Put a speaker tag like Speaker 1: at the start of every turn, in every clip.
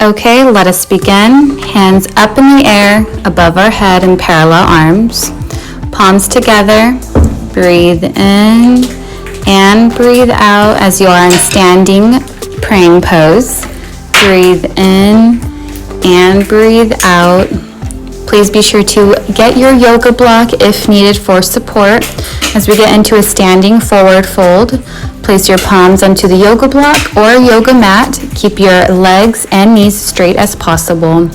Speaker 1: Okay, let us begin. Hands up in the air, above our head in parallel arms. Palms together. Breathe in and breathe out as you are in standing praying pose. Breathe in and breathe out. Please be sure to get your yoga block if needed for support. As we get into a standing forward fold, place your palms onto the yoga block or yoga mat. Keep your legs and knees straight as possible.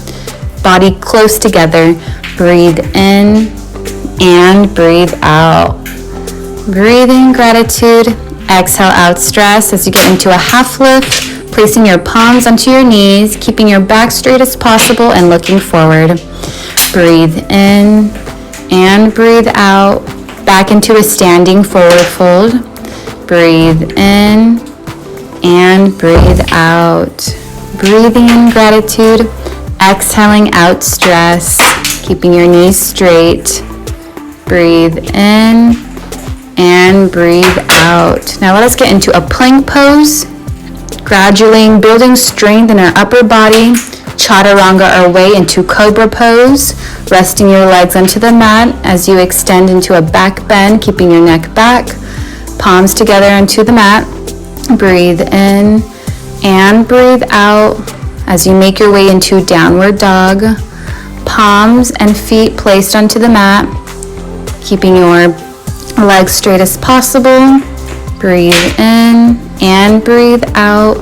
Speaker 1: Body close together. Breathe in and breathe out. Breathe in gratitude. Exhale out stress as you get into a half lift, placing your palms onto your knees, keeping your back straight as possible and looking forward. Breathe in and breathe out. Back into a standing forward fold. Breathe in and breathe out. Breathing in gratitude. Exhaling out stress, keeping your knees straight. Breathe in and breathe out. Now let us get into a plank pose. Gradually building strength in our upper body. Chaturanga our way into cobra pose. Resting your legs onto the mat as you extend into a back bend, keeping your neck back. Palms together onto the mat. Breathe in and breathe out as you make your way into downward dog. Palms and feet placed onto the mat, keeping your legs straight as possible. Breathe in and breathe out.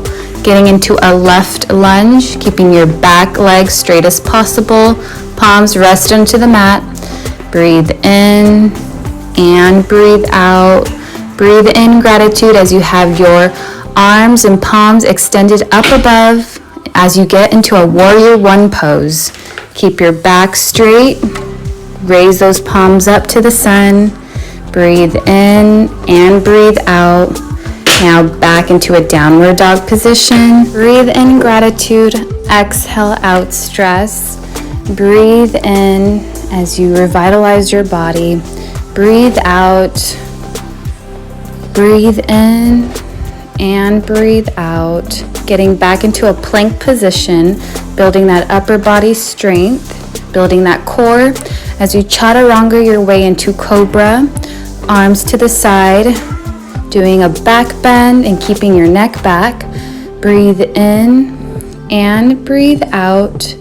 Speaker 1: Getting into a left lunge, keeping your back leg straight as possible. Palms rest onto the mat. Breathe in and breathe out. Breathe in gratitude as you have your arms and palms extended up above as you get into a warrior one pose. Keep your back straight. Raise those palms up to the sun. Breathe in and breathe out. Now back into a downward dog position. Breathe in gratitude. Exhale out stress. Breathe in as you revitalize your body. Breathe out. Breathe in and breathe out. Getting back into a plank position, building that upper body strength, building that core as you chaturanga your way into cobra. Arms to the side. Doing a back bend and keeping your neck back. Breathe in and breathe out.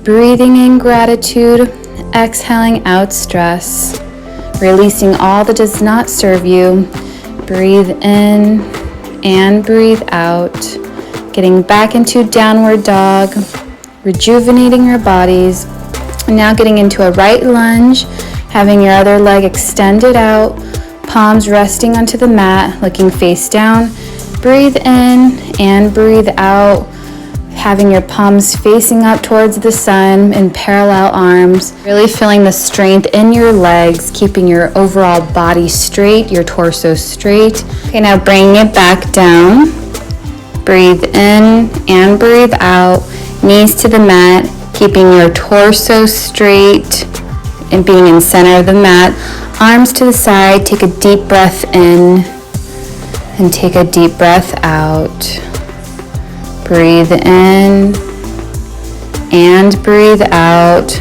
Speaker 1: Breathing in gratitude, exhaling out stress. Releasing all that does not serve you. Breathe in and breathe out. Getting back into downward dog. Rejuvenating your bodies. And now getting into a right lunge, having your other leg extended out. Palms resting onto the mat, looking face down. Breathe in and breathe out. Having your palms facing up towards the sun in parallel arms. Really feeling the strength in your legs, keeping your overall body straight, your torso straight. Okay, now bringing it back down. Breathe in and breathe out. Knees to the mat, keeping your torso straight and being in center of the mat. Arms to the side, take a deep breath in and take a deep breath out. Breathe in and breathe out.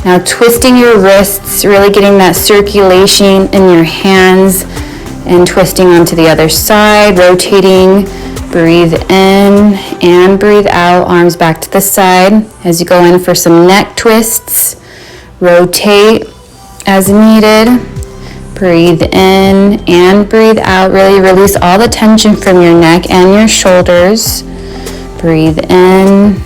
Speaker 1: Now twisting your wrists, really getting that circulation in your hands and twisting onto the other side, rotating. Breathe in and breathe out, arms back to the side as you go in for some neck twists. Rotate as needed. Breathe in and breathe out. Really release all the tension from your neck and your shoulders. Breathe in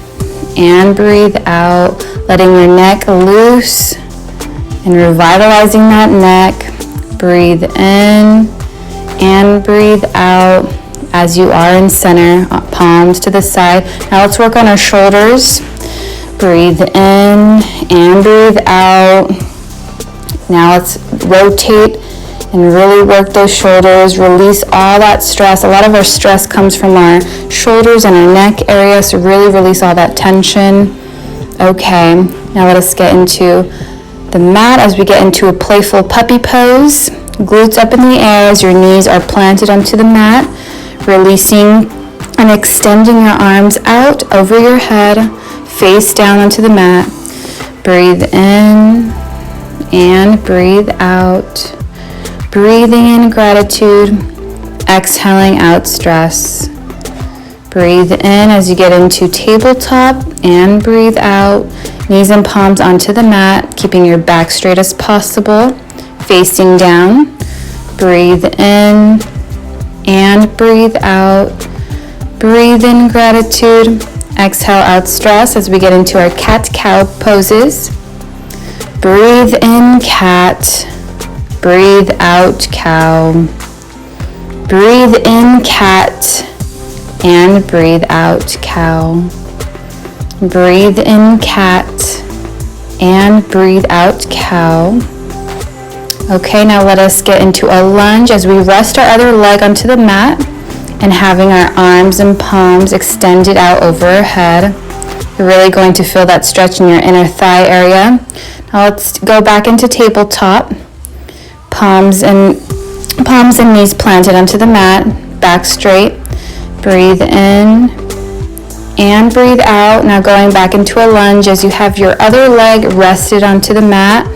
Speaker 1: and breathe out. Letting your neck loose and revitalizing that neck. Breathe in and breathe out as you are in center, palms to the side. Now let's work on our shoulders. Breathe in and breathe out. Now let's rotate and really work those shoulders. Release all that stress. A lot of our stress comes from our shoulders and our neck area, so really release all that tension. Okay, now let us get into the mat as we get into a playful puppy pose. Glutes up in the air as your knees are planted onto the mat. Releasing And extending your arms out over your head, face down onto the mat. Breathe in and breathe out. Breathing in gratitude, exhaling out stress. Breathe in as you get into tabletop and breathe out. Knees and palms onto the mat, keeping your back straight as possible, facing down. Breathe in and breathe out. Breathe in gratitude, exhale out stress as we get into our cat-cow poses. Breathe in cat, breathe out cow. Breathe in cat and breathe out cow. Breathe in cat and breathe out cow. Okay, now let us get into a lunge as we rest our other leg onto the mat and having our arms and palms extended out over our head. You're really going to feel that stretch in your inner thigh area. Now let's go back into tabletop. Palms and knees planted onto the mat, back straight. Breathe in and breathe out. Now going back into a lunge as you have your other leg rested onto the mat.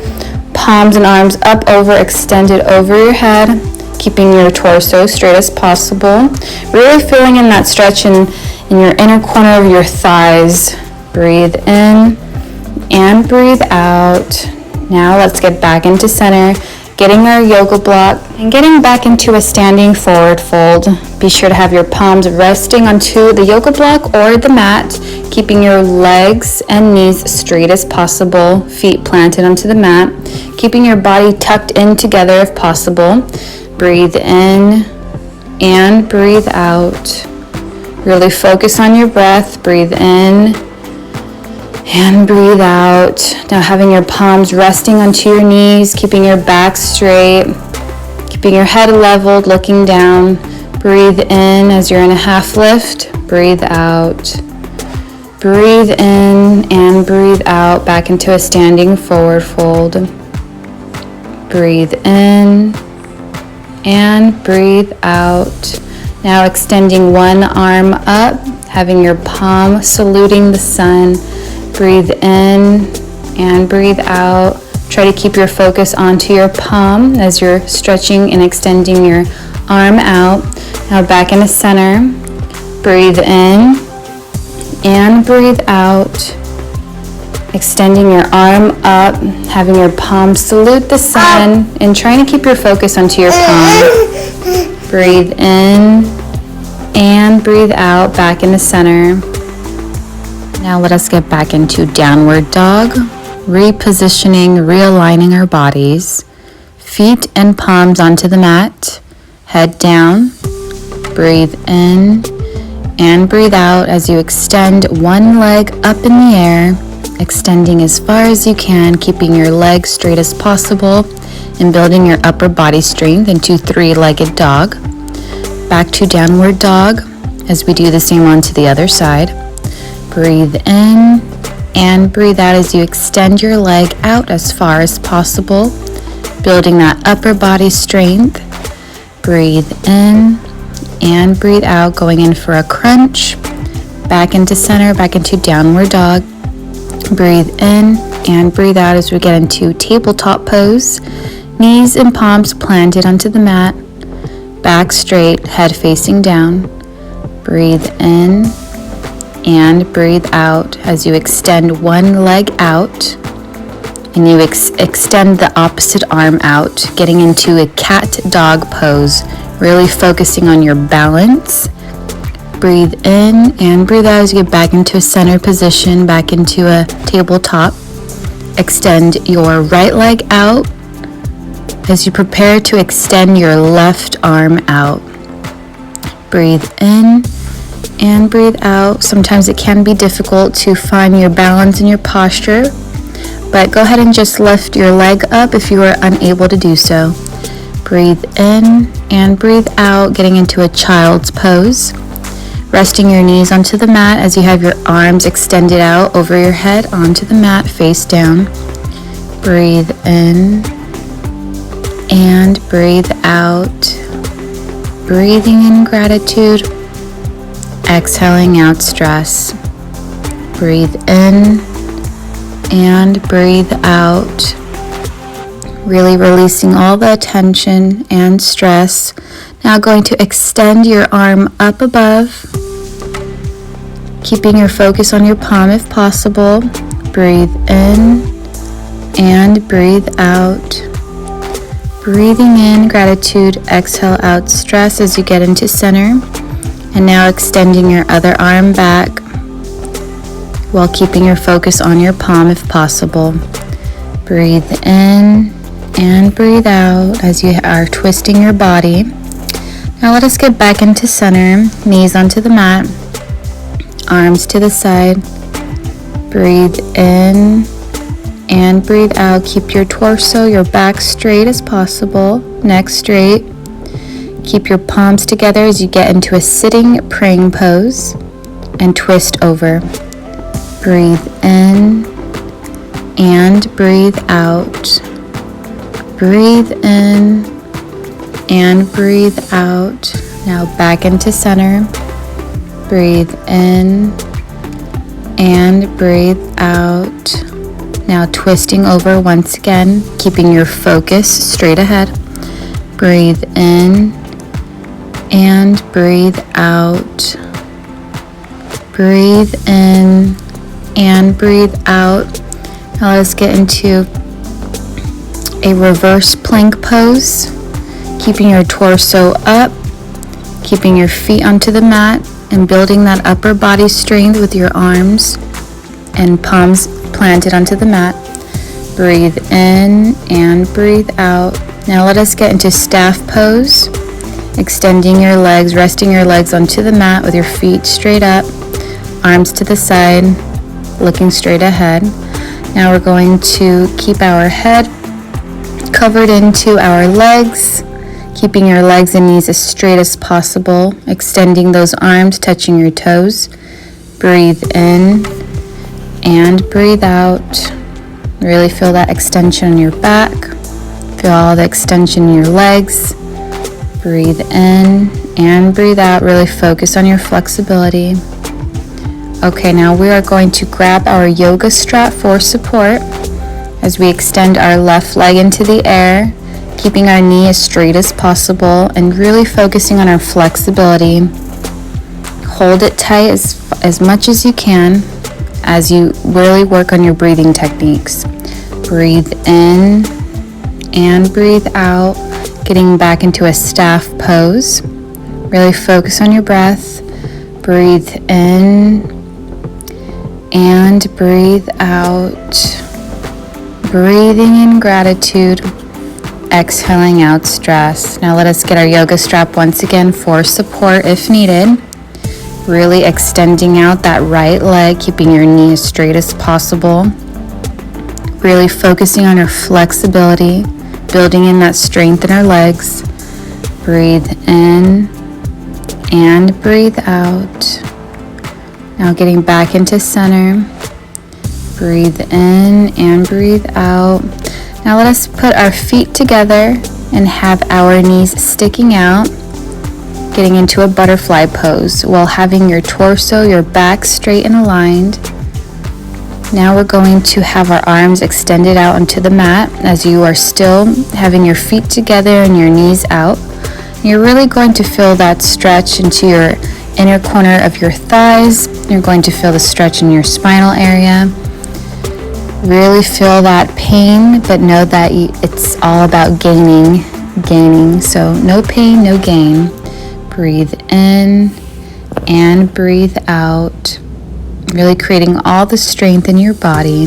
Speaker 1: Palms and arms up over, extended over your head, keeping your torso straight as possible. Really feeling in that stretch in your inner corner of your thighs. Breathe in and breathe out. Now let's get back into center, getting our yoga block and getting back into a standing forward fold. Be sure to have your palms resting onto the yoga block or the mat, keeping your legs and knees straight as possible, feet planted onto the mat, keeping your body tucked in together if possible. Breathe in and breathe out. Really focus on your breath. Breathe in and breathe out. Now having your palms resting onto your knees, keeping your back straight, keeping your head leveled, looking down. Breathe in as you're in a half lift. Breathe out. Breathe in and breathe out back into a standing forward fold. Breathe in and breathe out. Now extending one arm up, having your palm saluting the sun. Breathe in and breathe out. Try to keep your focus onto your palm as you're stretching and extending your arm out. Now back into center. Breathe in and breathe out. Extending your arm up, having your palm salute the sun, and trying to keep your focus onto your palm. Breathe in and breathe out back into center. Now let us get back into downward dog, repositioning, realigning our bodies. Feet and palms onto the mat, head down. Breathe in and breathe out as you extend one leg up in the air, extending as far as you can, keeping your legs straight as possible and building your upper body strength into three-legged dog. Back to downward dog as we do the same on to the other side. Breathe in and breathe out as you extend your leg out as far as possible, building that upper body strength. Breathe in and breathe out, going in for a crunch. Back into center, back into downward dog. Breathe in and breathe out as we get into tabletop pose. Knees and palms planted onto the mat. Back straight, head facing down. Breathe in and breathe out as you extend one leg out and you extend the opposite arm out, getting into a cat dog pose, really focusing on your balance. Breathe in and breathe out as you get back into a center position, back into a tabletop. Extend your right leg out as you prepare to extend your left arm out. Breathe in and breathe out. Sometimes it can be difficult to find your balance and your posture, but go ahead and just lift your leg up if you are unable to do so. Breathe in and breathe out, getting into a child's pose. Resting your knees onto the mat as you have your arms extended out over your head onto the mat, face down. Breathe in and breathe out. Breathing in gratitude, exhaling out stress. Breathe in and breathe out. Really releasing all the tension and stress. Now going to extend your arm up above, keeping your focus on your palm if possible. Breathe in and breathe out. Breathing in gratitude, exhale out stress as you get into center. And now extending your other arm back while keeping your focus on your palm if possible. Breathe in and breathe out as you are twisting your body. Now let us get back into center, knees onto the mat, arms to the side. Breathe in and breathe out. Keep your torso, your back straight as possible, neck straight. Keep your palms together as you get into a sitting praying pose and twist over. Breathe in and breathe out. Breathe in and breathe out. Now back into center. Breathe in and breathe out. Now twisting over once again, keeping your focus straight ahead. Breathe in and breathe out. Breathe in and breathe out. Now let's get into a reverse plank pose, keeping your torso up, keeping your feet onto the mat, and building that upper body strength with your arms and palms planted onto the mat. Breathe in and breathe out. Now let us get into staff pose, extending your legs, resting your legs onto the mat with your feet straight up, arms to the side, looking straight ahead. Now we're going to keep our head covered into our legs, keeping your legs and knees as straight as possible, extending those arms, touching your toes. Breathe in and breathe out. Really feel that extension in your back. Feel all the extension in your legs. Breathe in and breathe out. Really focus on your flexibility. Okay, now we are going to grab our yoga strap for support as we extend our left leg into the air, keeping our knee as straight as possible and really focusing on our flexibility. Hold it tight as much as you can as you really work on your breathing techniques. Breathe in and breathe out, getting back into a staff pose. Really focus on your breath. Breathe in and breathe out. Breathing in gratitude, exhaling out stress. Now let us get our yoga strap once again for support if needed. Really extending out that right leg, keeping your knee as straight as possible. Really focusing on your flexibility, building in that strength in our legs. Breathe in and breathe out. Now getting back into center. Breathe in and breathe out. Now let us put our feet together and have our knees sticking out, getting into a butterfly pose while having your torso, your back straight and aligned. Now we're going to have our arms extended out onto the mat as you are still having your feet together and your knees out. You're really going to feel that stretch into your inner corner of your thighs. You're going to feel the stretch in your spinal area. Really feel that pain, but know that it's all about gaining. So no pain, no gain. Breathe in and breathe out. Really creating all the strength in your body.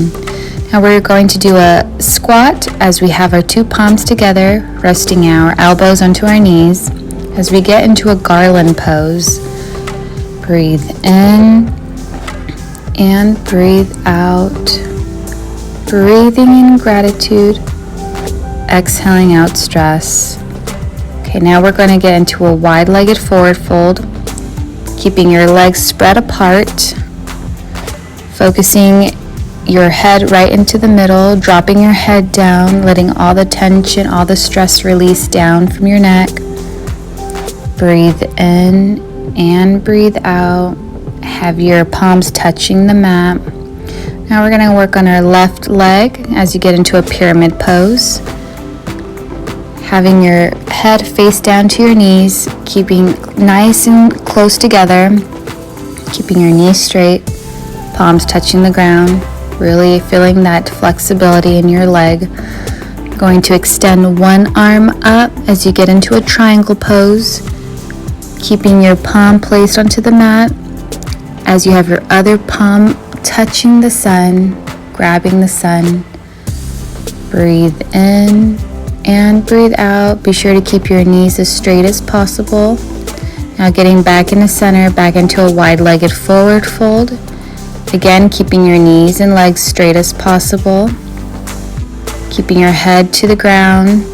Speaker 1: Now we're going to do a squat as we have our two palms together, resting our elbows onto our knees as we get into a garland pose. Breathe in and breathe out. Breathing in gratitude, exhaling out stress. Okay, now we're going to get into a wide-legged forward fold, keeping your legs spread apart, focusing your head right into the middle, dropping your head down, letting all the tension, all the stress release down from your neck. Breathe in and breathe out. Have your palms touching the mat. Now we're going to work on our left leg as you get into a pyramid pose. Having your head face down to your knees, keeping nice and close together, keeping your knees straight, palms touching the ground, really feeling that flexibility in your leg. Going to extend one arm up as you get into a triangle pose, keeping your palm placed onto the mat as you have your other palm touching the sun, grabbing the sun. Breathe in and breathe out. Be sure to keep your knees as straight as possible. Now getting back into center, back into a wide-legged forward fold. Again, keeping your knees and legs straight as possible. Keeping your head to the ground,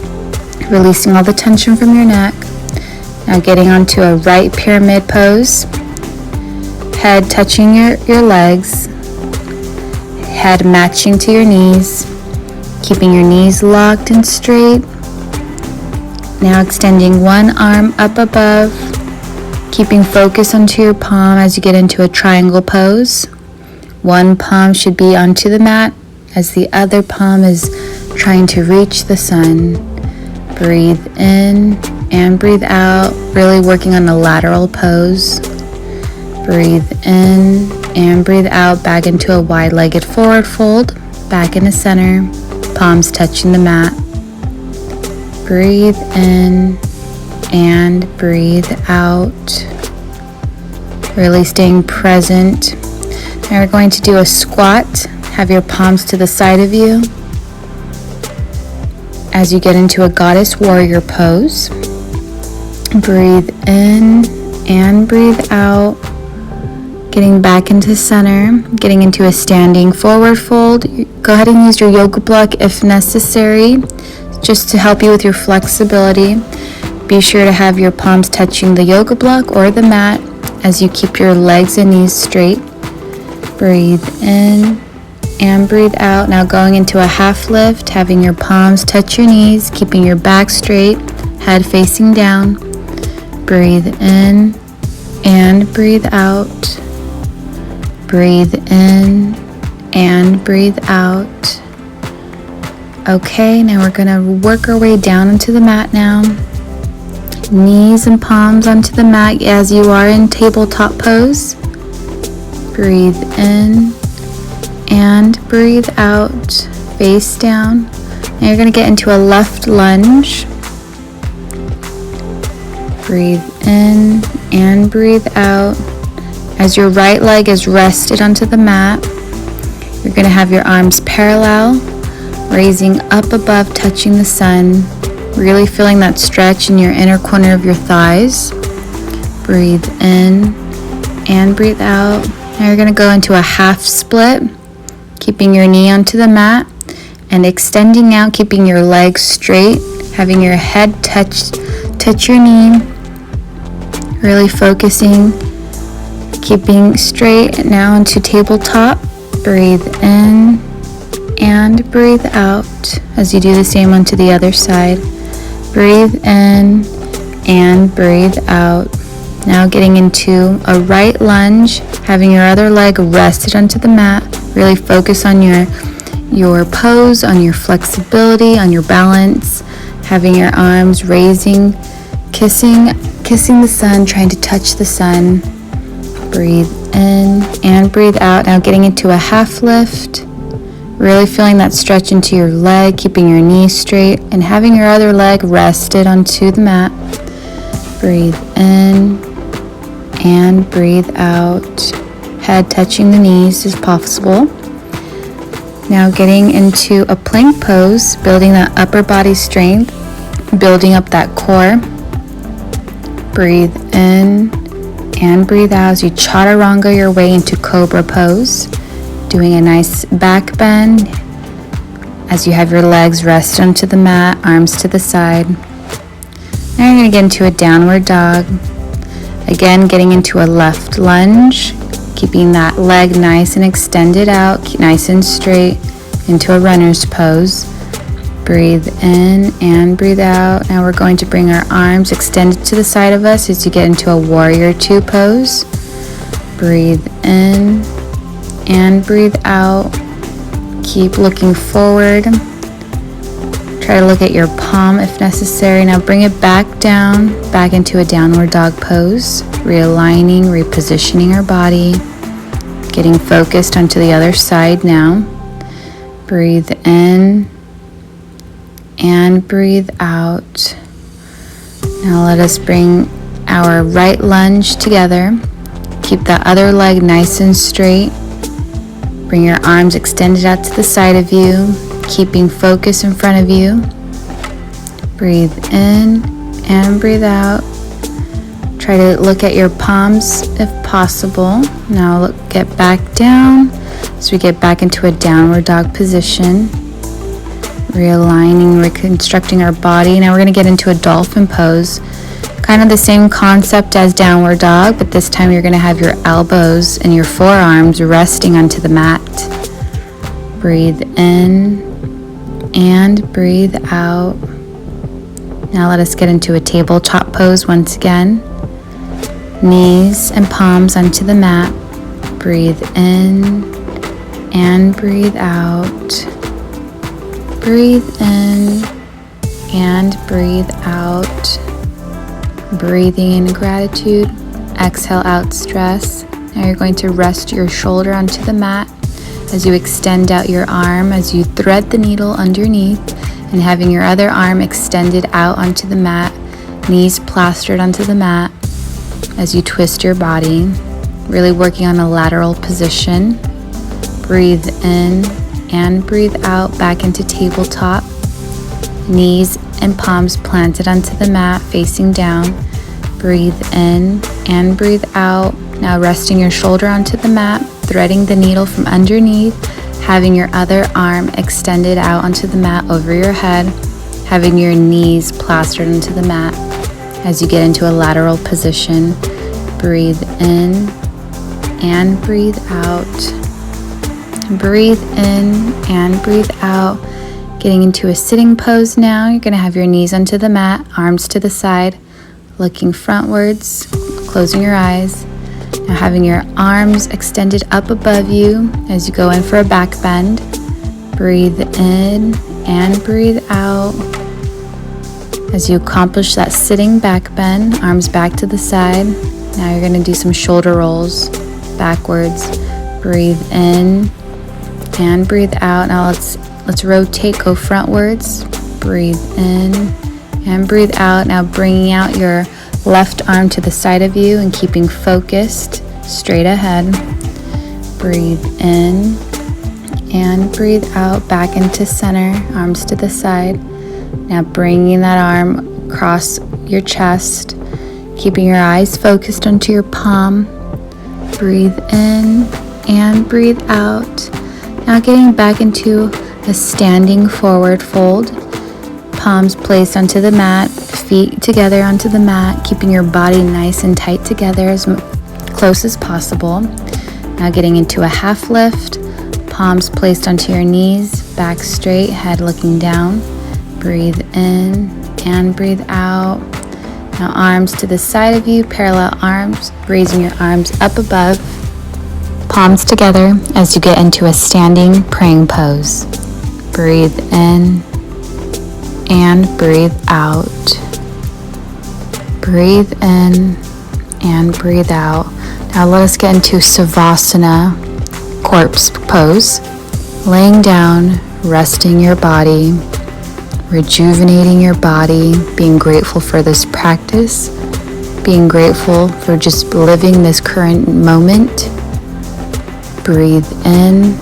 Speaker 1: releasing all the tension from your neck. Now getting onto a right pyramid pose. Head touching your legs. Head matching to your knees. Keeping your knees locked and straight. Now extending one arm up above. Keeping focus onto your palm as you get into a triangle pose. One palm should be onto the mat as the other palm is trying to reach the sun. Breathe in and breathe out, really working on a lateral pose. Breathe in and breathe out, back into a wide-legged forward fold, back into center, palms touching the mat. Breathe in and breathe out, really staying present. Now we're going to do a squat. Have your palms to the side of you as you get into a goddess warrior pose. Breathe in and breathe out, getting back into center, getting into a standing forward fold. Go ahead and use your yoga block if necessary, just to help you with your flexibility. Be sure to have your palms touching the yoga block or the mat as you keep your legs and knees straight. Breathe in and breathe out. Now going into a half lift, having your palms touch your knees, keeping your back straight, head facing down. Breathe in and breathe out. Breathe in and breathe out. Okay, now we're going to work our way down into the mat now. Knees and palms onto the mat as you are in tabletop pose. Breathe in and breathe out, face down. Now you're going to get into a left lunge. Breathe in and breathe out. As your right leg is rested onto the mat, you're going to have your arms parallel, raising up above, touching the sun, really feeling that stretch in your inner corner of your thighs. Breathe in and breathe out. Now you're going to go into a half split, keeping your knee onto the mat and extending out, keeping your legs straight, having your head touch your knee, really focusing, keeping straight. Now into tabletop. Breathe in and breathe out as you do the same onto the other side. Breathe in and breathe out. Now getting into a right lunge, having your other leg rested onto the mat. Really focus on your pose, on your flexibility, on your balance. Having your arms raising, kissing the sun, trying to touch the sun. Breathe in and breathe out. Now getting into a half lift. Really feeling that stretch into your leg, keeping your knees straight, and having your other leg rested onto the mat. Breathe in and breathe out. Head touching the knees as possible. Now getting into a plank pose, building that upper body strength, building up that core. Breathe in and breathe out as you chaturanga your way into cobra pose. Doing a nice back bend as you have your legs rest onto the mat, arms to the side. Now you're going to get into a downward dog. Again, getting into a left lunge, keeping that leg nice and extended out, nice and straight, into a runner's pose. Breathe in and breathe out. Now we're going to bring our arms extended to the side of us as you get into a warrior two pose. Breathe in and breathe out. Keep looking forward. Try to look at your palm if necessary. Now bring it back down, back into a downward dog pose. Realigning, repositioning our body. Getting focused onto the other side now. Breathe in and breathe out. Now let us bring our right lunge together. Keep the other leg nice and straight. Bring your arms extended out to the side of you, keeping focus in front of you. Breathe in and breathe out. Try to look at your palms if possible. Now get back down as we get back into a downward dog position. Realigning, reconstructing our body. Now we're going to get into a dolphin pose. Kind of the same concept as downward dog, but this time you're going to have your elbows and your forearms resting onto the mat. Breathe in and breathe out. Now let us get into a tabletop pose once again. Knees and palms onto the mat. Breathe in and breathe out. Breathe in and breathe out. Breathing in gratitude. Exhale out stress. Now you're going to rest your shoulder onto the mat as you extend out your arm, as you thread the needle underneath, and having your other arm extended out onto the mat, knees plastered onto the mat as you twist your body, really working on a lateral position. Breathe in and breathe out back into tabletop. Knees and palms planted onto the mat, facing down. Breathe in and breathe out. Now resting your shoulder onto the mat, threading the needle from underneath, having your other arm extended out onto the mat over your head, having your knees plastered into the mat as you get into a lateral position. Breathe in and breathe out. Breathe in and breathe out. Getting into a sitting pose now. You're going to have your knees onto the mat, arms to the side, looking frontwards, closing your eyes. Now having your arms extended up above you as you go in for a back bend. Breathe in and breathe out. As you accomplish that sitting back bend, arms back to the side. Now you're going to do some shoulder rolls backwards. Breathe in and breathe out. Now let's rotate, go frontwards. Breathe in and breathe out. Now bringing out your left arm to the side of you and keeping focused straight ahead. Breathe in and breathe out back into center, arms to the side. Now bringing that arm across your chest, keeping your eyes focused onto your palm. Breathe in and breathe out. Now getting back into a standing forward fold. Palms placed onto the mat, feet together onto the mat, keeping your body nice and tight together as close as possible. Now getting into a half lift. Palms placed onto your knees, back straight, head looking down. Breathe in and breathe out. Now arms to the side of you, parallel arms, raising your arms up above, palms together as you get into a standing praying pose. Breathe in and breathe out. Breathe in and breathe out. Now let us get into Savasana, corpse pose. Laying down, resting your body, rejuvenating your body, being grateful for this practice, being grateful for just living this current moment. Breathe in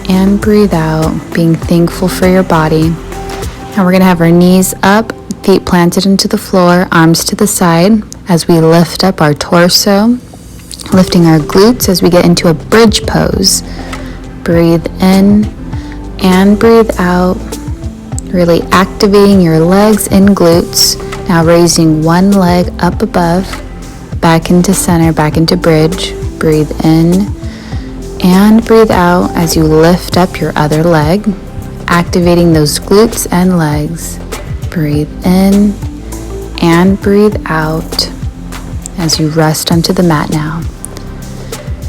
Speaker 1: and breathe out, being thankful for your body. Now we're going to have our knees up, feet planted into the floor, arms to the side as we lift up our torso, lifting our glutes as we get into a bridge pose. Breathe in and breathe out, really activating your legs and glutes. Now raising one leg up above, back into center, back into bridge. Breathe in and breathe out as you lift up your other leg, activating those glutes and legs. Breathe in and breathe out as you rest onto the mat now.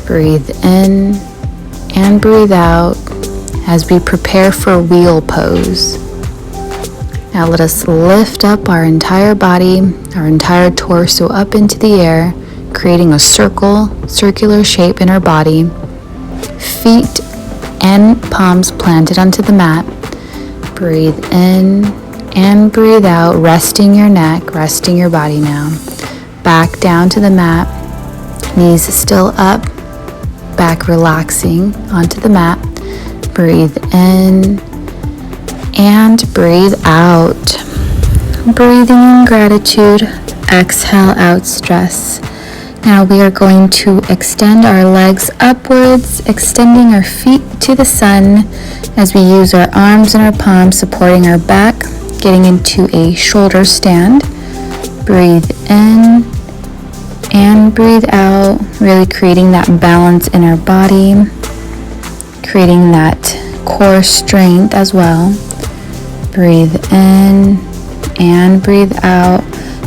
Speaker 1: Breathe in and breathe out as we prepare for wheel pose. Now let us lift up our entire body, our entire torso up into the air, creating a circular shape in our body. Feet and palms planted onto the mat. Breathe in and breathe out, resting your neck, resting your body now. Back down to the mat, knees still up, back relaxing onto the mat. Breathe in and breathe out. Breathing in gratitude, exhale out stress. Now we are going to extend our legs upwards, extending our feet to the sun as we use our arms and our palms supporting our back, getting into a shoulder stand. Breathe in and breathe out, really creating that balance in our body, creating that core strength as well. Breathe in and breathe out.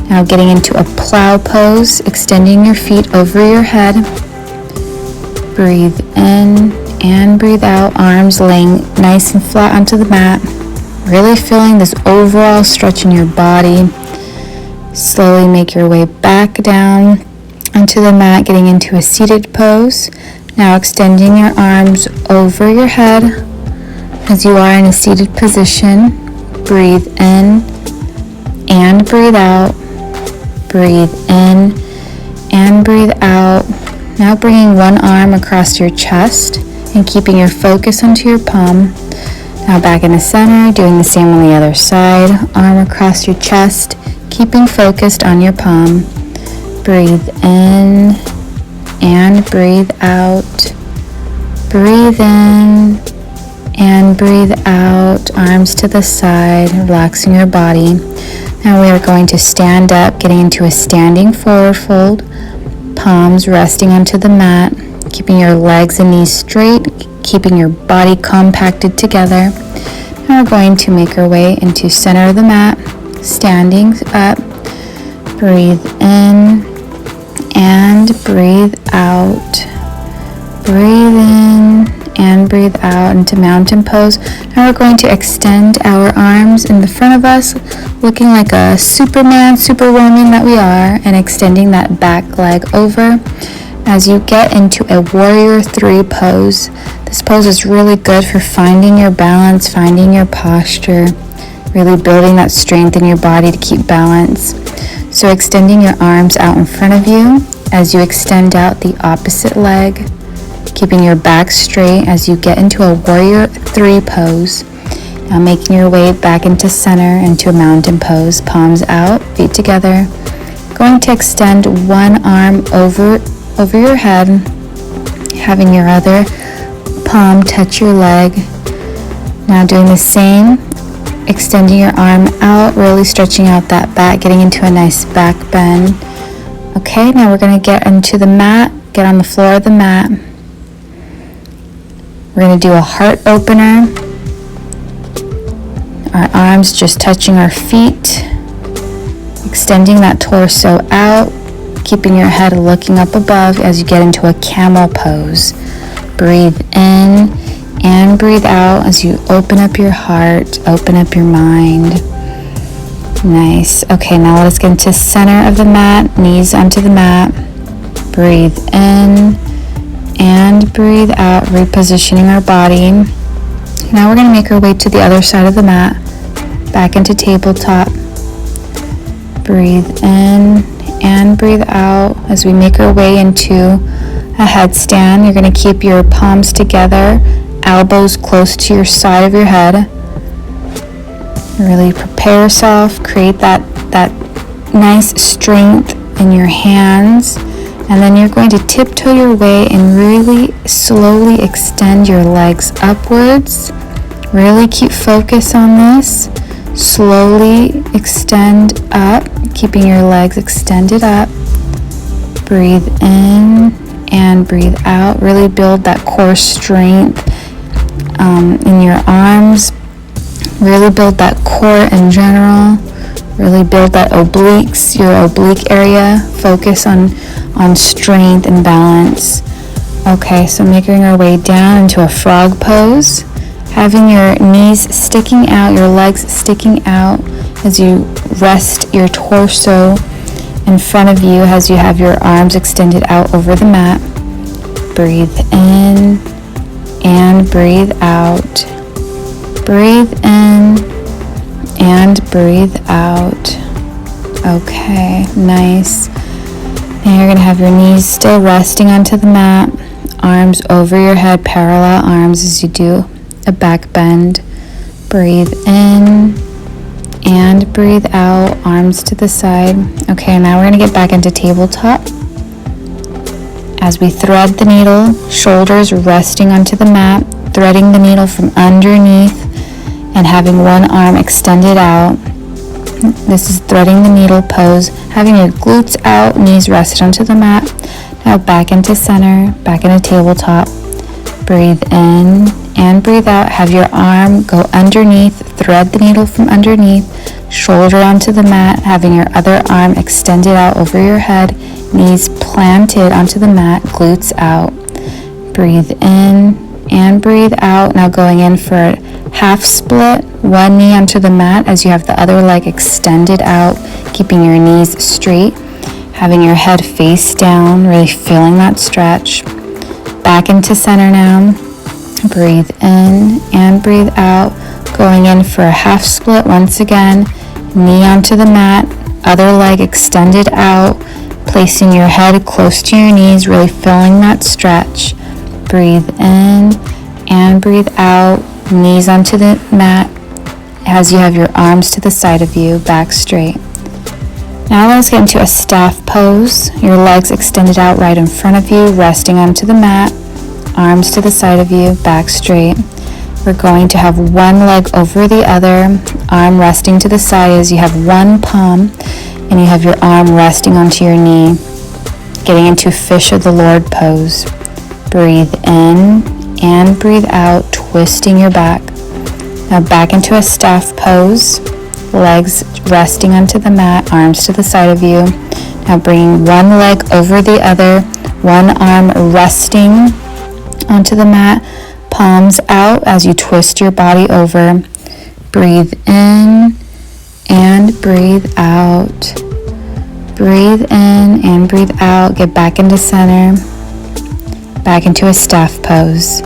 Speaker 1: Now getting into a plow pose, extending your feet over your head. Breathe in and breathe out, arms laying nice and flat onto the mat. Really feeling this overall stretch in your body. Slowly make your way back down onto the mat, getting into a seated pose. Now extending your arms over your head as you are in a seated position. Breathe in and breathe out. Breathe in and breathe out. Now bringing one arm across your chest and keeping your focus onto your palm. Now back in the center, doing the same on the other side. Arm across your chest, keeping focused on your palm. Breathe in and breathe out. Breathe in and breathe out. Arms to the side, relaxing your body. Now we are going to stand up, getting into a standing forward fold. Palms resting onto the mat, keeping your legs and knees straight, keeping your body compacted together. Now we're going to make our way into center of the mat, standing up. Breathe in and breathe out. Breathe in and breathe out into mountain pose. Now we're going to extend our arms in the front of us, looking like a superwoman that we are, and extending that back leg over as you get into a warrior 3 pose. This pose is really good for finding your balance, finding your posture, really building that strength in your body to keep balance. So extending your arms out in front of you as you extend out the opposite leg, keeping your back straight as you get into a warrior 3 pose. Now making your way back into center, into a mountain pose, palms out, feet together. Going to extend one arm over your head, having your other palm touch your leg. Now doing the same, extending your arm out, really stretching out that back, getting into a nice back bend. Okay, now we're going to get into the mat, get on the floor of the mat. We're going to do a heart opener. Our arms just touching our feet, extending that torso out, keeping your head looking up above as you get into a camel pose. Breathe in and breathe out as you open up your heart, open up your mind. Nice. Okay, now let us get into center of the mat, knees onto the mat. Breathe in and breathe out, repositioning our body. Now we're going to make our way to the other side of the mat, back into tabletop. Breathe in and breathe out as we make our way into a headstand. You're going to keep your palms together, elbows close to your side of your head. Really prepare yourself, create that nice strength in your hands. And then you're going to tiptoe your way and really slowly extend your legs upwards. Really keep focus on this. Slowly extend up, keeping your legs extended up. Breathe in and breathe out. Really build that core strength in your arms, Really build that core in general. Really build that obliques, your oblique area. Focus on strength and balance. Okay, so making our way down into a frog pose. Having your knees sticking out, your legs sticking out as you rest your torso in front of you as you have your arms extended out over the mat. Breathe in and breathe out. Breathe in and breathe out. Okay, nice. Now you're going to have your knees still resting onto the mat, arms over your head, parallel arms as you do a back bend. Breathe in and breathe out, arms to the side. Okay, now we're going to get back into tabletop. As we thread the needle, shoulders resting onto the mat, threading the needle from underneath and having one arm extended out. This is threading the needle pose, having your glutes out, knees rested onto the mat. Now back into center, back into tabletop. Breathe in and breathe out. Have your arm go underneath, thread the needle from underneath, shoulder onto the mat, having your other arm extended out over your head, knees planted onto the mat, glutes out. Breathe in and breathe out. Now going in for a half split, one knee onto the mat as you have the other leg extended out, keeping your knees straight, having your head face down, really feeling that stretch. Back into center now. Breathe in and breathe out. Going in for a half split once again, knee onto the mat, other leg extended out, placing your head close to your knees, really feeling that stretch. Breathe in and breathe out, knees onto the mat as you have your arms to the side of you, back straight. Now let's get into a staff pose. Your legs extended out right in front of you, resting onto the mat, arms to the side of you, back straight. We're going to have one leg over the other, arm resting to the side as you have one palm, and you have your arm resting onto your knee, getting into Fish of the Lord pose. Breathe in and breathe out, twisting your back. Now back into a staff pose, legs resting onto the mat, arms to the side of you. Now bringing one leg over the other, one arm resting onto the mat, palms out as you twist your body over. Breathe in and breathe out. Breathe in and breathe out. Get back into center. Back into a staff pose.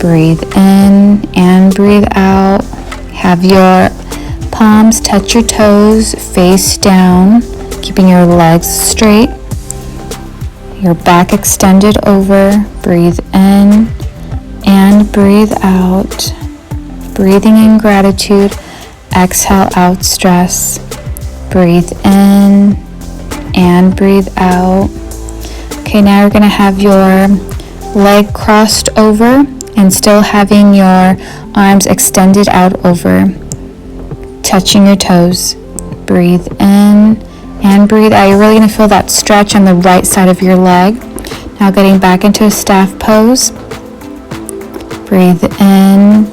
Speaker 1: Breathe in and breathe out. Have your palms touch your toes, face down, keeping your legs straight. Your back extended over. Breathe in and breathe out. Breathing in gratitude. Exhale out stress. Breathe in and breathe out. Okay, now you're going to have your leg crossed over and still having your arms extended out over, touching your toes. Breathe in and breathe out. You're really going to feel that stretch on the right side of your leg. Now getting back into a staff pose. Breathe in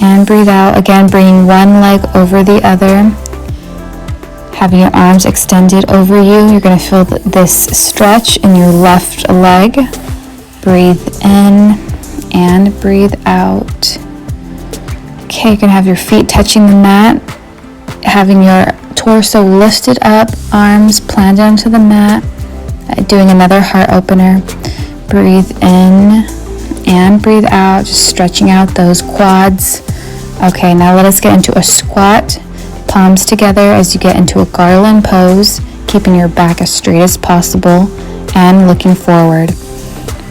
Speaker 1: and breathe out. Again, bringing one leg over the other. Having your arms extended over you. You're going to feel this stretch in your left leg. Breathe in and breathe out. Okay, you're going to have your feet touching the mat. Having your torso lifted up, arms planted onto the mat. Doing another heart opener. Breathe in and breathe out, just stretching out those quads. Okay, now let us get into a squat. Palms together as you get into a garland pose, keeping your back as straight as possible and looking forward.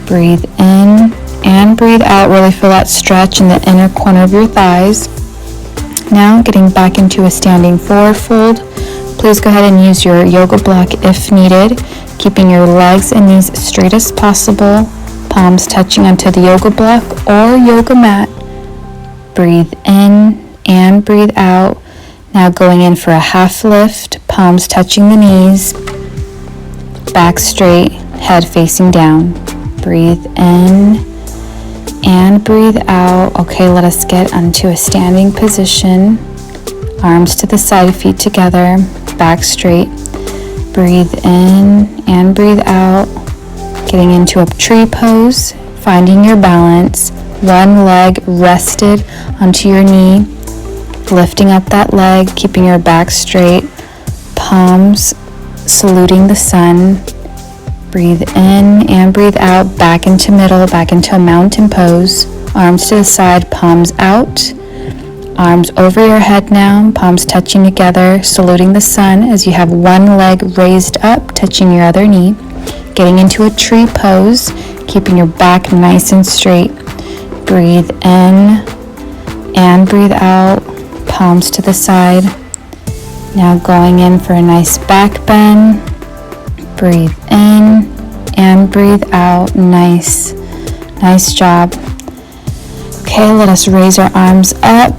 Speaker 1: Breathe in and breathe out. Really feel that stretch in the inner corner of your thighs. Now getting back into a standing forward fold. Please go ahead and use your yoga block if needed, keeping your legs and knees straight as possible, palms touching onto the yoga block or yoga mat. Breathe in and breathe out. Now going in for a half lift, palms touching the knees, back straight, head facing down. Breathe in and breathe out. Okay, let us get onto a standing position. Arms to the side, feet together, back straight. Breathe in and breathe out. Getting into a tree pose, finding your balance. One leg rested onto your knee. Lifting up that leg, keeping your back straight. Palms saluting the sun. Breathe in and breathe out, back into middle, back into a mountain pose. Arms to the side, palms out. Arms over your head now, palms touching together, saluting the sun as you have one leg raised up, touching your other knee. Getting into a tree pose, keeping your back nice and straight. Breathe in and breathe out, palms to the side. Now going in for a nice back bend. Breathe in and breathe out. Nice job. Okay, let us raise our arms up.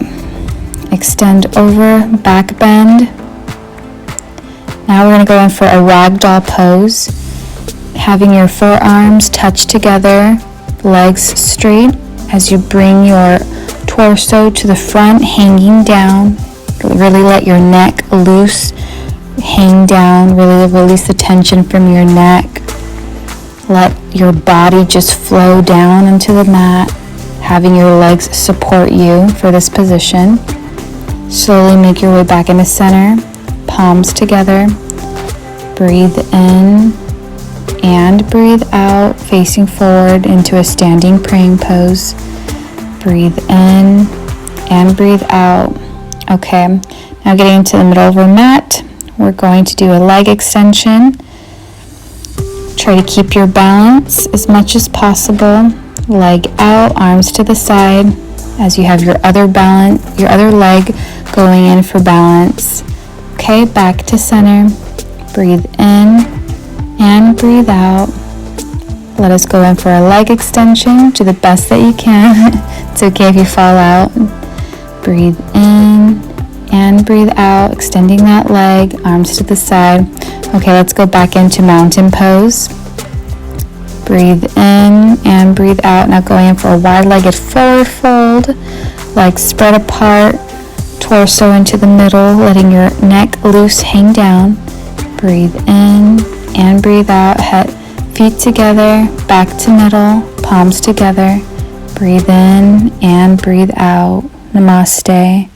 Speaker 1: Extend over, back bend. Now we're going to go in for a ragdoll pose. Having your forearms touch together, legs straight as you bring your torso to the front, hanging down. Really let your neck loose, hang down, really release the tension from your neck. Let your body just flow down into the mat, having your legs support you for this position. Slowly make your way back into center, palms together. Breathe in and breathe out, facing forward into a standing praying pose. Breathe in and breathe out. Okay, now getting into the middle of our mat, we're going to do a leg extension. Try to keep your balance as much as possible. Leg out, arms to the side as you have your other leg going in for balance. Okay, back to center. Breathe in and breathe out. Let us go in for a leg extension. Do the best that you can. It's okay if you fall out. Breathe in and breathe out, extending that leg, arms to the side. Okay, let's go back into mountain pose. Breathe in and breathe out. Now going in for a wide-legged forward fold, legs spread apart, torso into the middle, letting your neck loose, hang down. Breathe in and breathe out, head, feet together, back to middle, palms together. Breathe in and breathe out. Namaste.